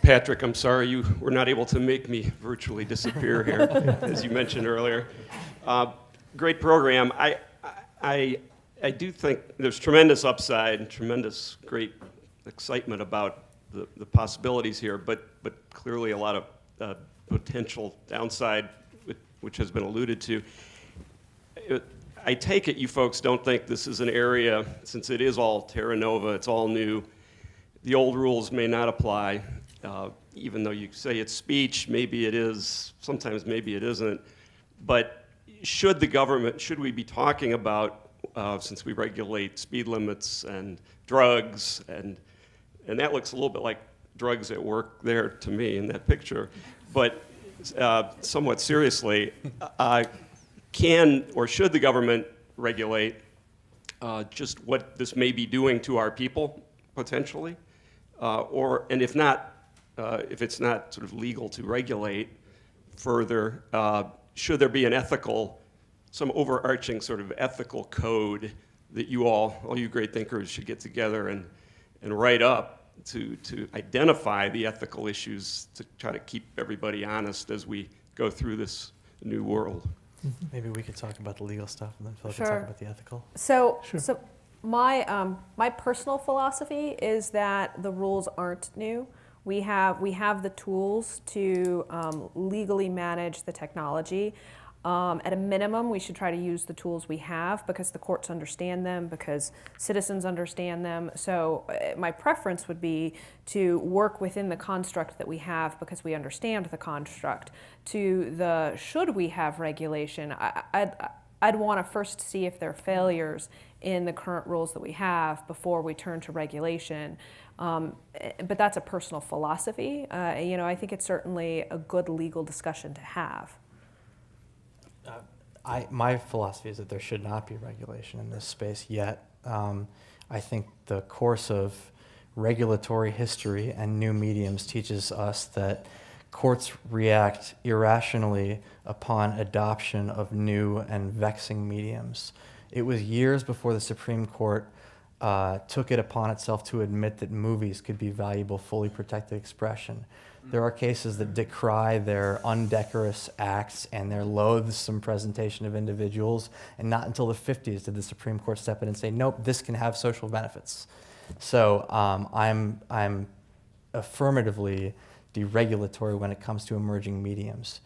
Patrick, I'm sorry you were not able to make me virtually disappear here, as you mentioned earlier. Great program. I do think there's tremendous upside and tremendous great excitement about the possibilities here, but clearly a lot of potential downside, which has been alluded to. I take it you folks don't think this is an area, since it is all terra nova, it's all new, the old rules may not apply, even though you say it's speech, maybe it is, sometimes maybe it isn't. But should we be talking about, since we regulate speed limits and drugs, and that looks a little bit like drugs at work there to me in that picture, but somewhat seriously, can or should the government regulate just what this may be doing to our people, potentially? And if not, if it's not sort of legal to regulate further, should there be some overarching sort of ethical code that all you great thinkers should get together and write up to identify the ethical issues to try to keep everybody honest as we go through this new world? Maybe we could talk about the legal stuff and then Phil Sure. can talk about the ethical. So my personal philosophy is that the rules aren't new. We have the tools to legally manage the technology. At a minimum, we should try to use the tools we have because the courts understand them, because citizens understand them. So my preference would be to work within the construct that we have because we understand the construct. To the should we have regulation, I'd want to first see if there are failures in the current rules that we have before we turn to regulation. But that's a personal philosophy. I think it's certainly a good legal discussion to have. My philosophy is that there should not be regulation in this space yet. I think the course of regulatory history and new mediums teaches us that courts react irrationally upon adoption of new and vexing mediums. It was years before the Supreme Court took it upon itself to admit that movies could be valuable, fully protected expression. There are cases that decry their undecorous acts and their loathsome presentation of individuals, and not until the 50s did the Supreme Court step in and say, nope, this can have social benefits. So I'm affirmatively deregulatory when it comes to emerging mediums.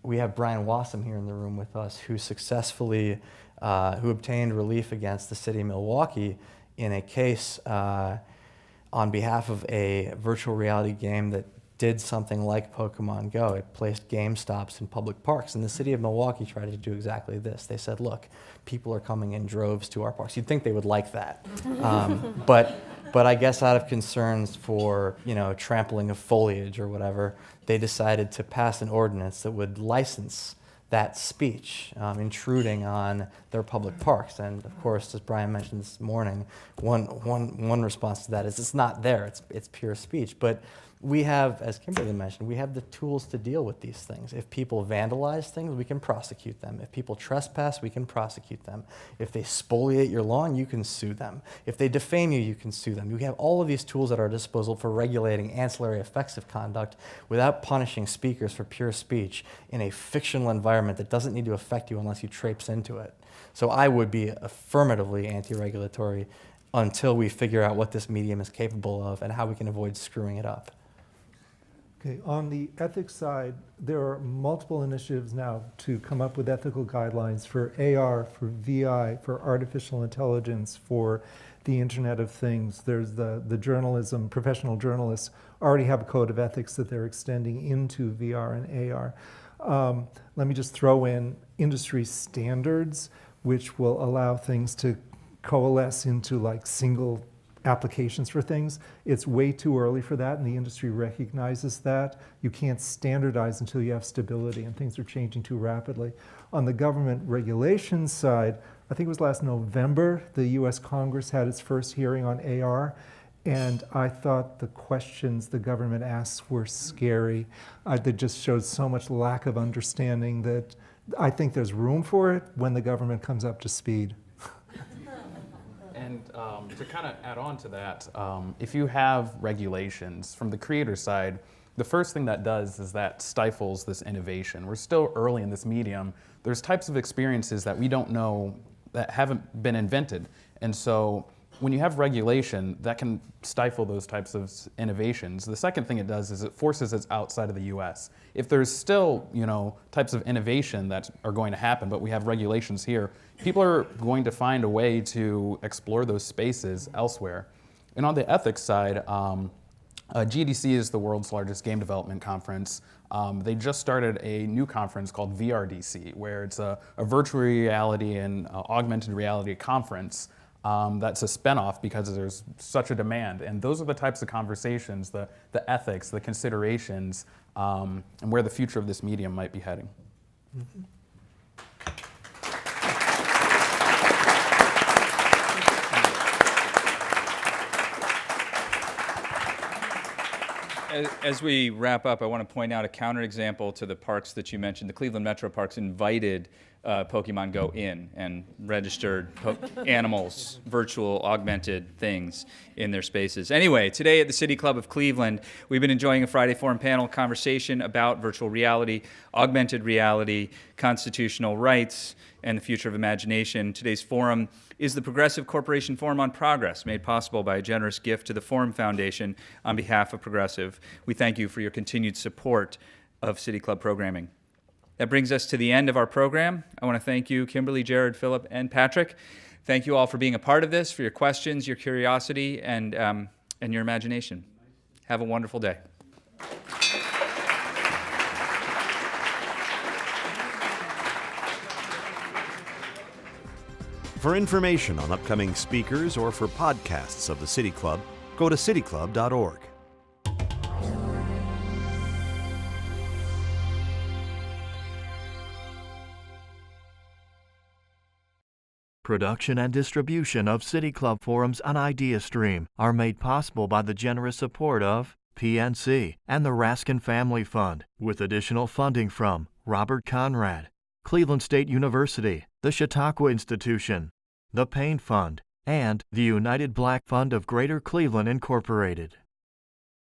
We have Brian Wassam here in the room with us, who successfully, who obtained relief against the city of Milwaukee in a case on behalf of a virtual reality game that did something like Pokemon Go. It placed Game Stops in public parks, and the city of Milwaukee tried to do exactly this. They said, look, people are coming in droves to our parks. You'd think they would like that. But I guess out of concerns for, trampling of foliage or whatever, they decided to pass an ordinance that would license that speech, intruding on their public parks. And of course, as Brian mentioned this morning, one response to that is it's not there, it's pure speech. But we have, as Kimberly mentioned, we have the tools to deal with these things. If people vandalize things, we can prosecute them. If people trespass, we can prosecute them. If they spoliate your lawn, you can sue them. If they defame you, you can sue them. We have all of these tools at our disposal for regulating ancillary effects of conduct without punishing speakers for pure speech in a fictional environment that doesn't need to affect you unless you traipse into it. So I would be affirmatively anti-regulatory until we figure out what this medium is capable of and how we can avoid screwing it up. Okay, on the ethics side, there are multiple initiatives now to come up with ethical guidelines for AR, for VI, for artificial intelligence, for the Internet of Things. There's the journalism, professional journalists already have a code of ethics that they're extending into VR and AR. Let me just throw in industry standards which will allow things to coalesce into like single applications for things. It's way too early for that, and the industry recognizes that. You can't standardize until you have stability, and things are changing too rapidly. On the government regulations side, I think it was last November, the US Congress had its first hearing on AR, and I thought the questions the government asked were scary. They just showed so much lack of understanding that I think there's room for it when the government comes up to speed. And to kind of add on to that, if you have regulations from the creator side, the first thing that does is that stifles this innovation. We're still early in this medium. There's types of experiences that we don't know that haven't been invented. And so when you have regulation, that can stifle those types of innovations. The second thing it does is it forces us outside of the US. If there's still, types of innovation that are going to happen, but we have regulations here, people are going to find a way to explore those spaces elsewhere. And on the ethics side, GDC is the world's largest game development conference. They just started a new conference called VRDC, where it's a virtual reality and augmented reality conference that's a spinoff because there's such a demand. And those are the types of conversations, the ethics, the considerations, and where the future of this medium might be heading. Mm-hmm. As we wrap up, I want to point out a counterexample to the parks that you mentioned. The Cleveland Metro Parks invited Pokemon Go in and registered animals, virtual augmented things in their spaces. Anyway, today at the City Club of Cleveland, we've been enjoying a Friday Forum panel conversation about virtual reality, augmented reality, constitutional rights, and the future of imagination. Today's forum is the Progressive Corporation Forum on Progress, made possible by a generous gift to the Forum Foundation on behalf of Progressive. We thank you for your continued support of City Club programming. That brings us to the end of our program. I want to thank you, Kimberly, Jarryd, Philip, and Patrick. Thank you all for being a part of this, for your questions, your curiosity, and your imagination. Have a wonderful day. For information on upcoming speakers or for podcasts of the City Club, go to cityclub.org. Production and distribution of City Club forums on IdeaStream are made possible by the generous support of PNC and the Raskin Family Fund, with additional funding from Robert Conrad, Cleveland State University, the Chautauqua Institution, the Payne Fund, and the United Black Fund of Greater Cleveland, Incorporated.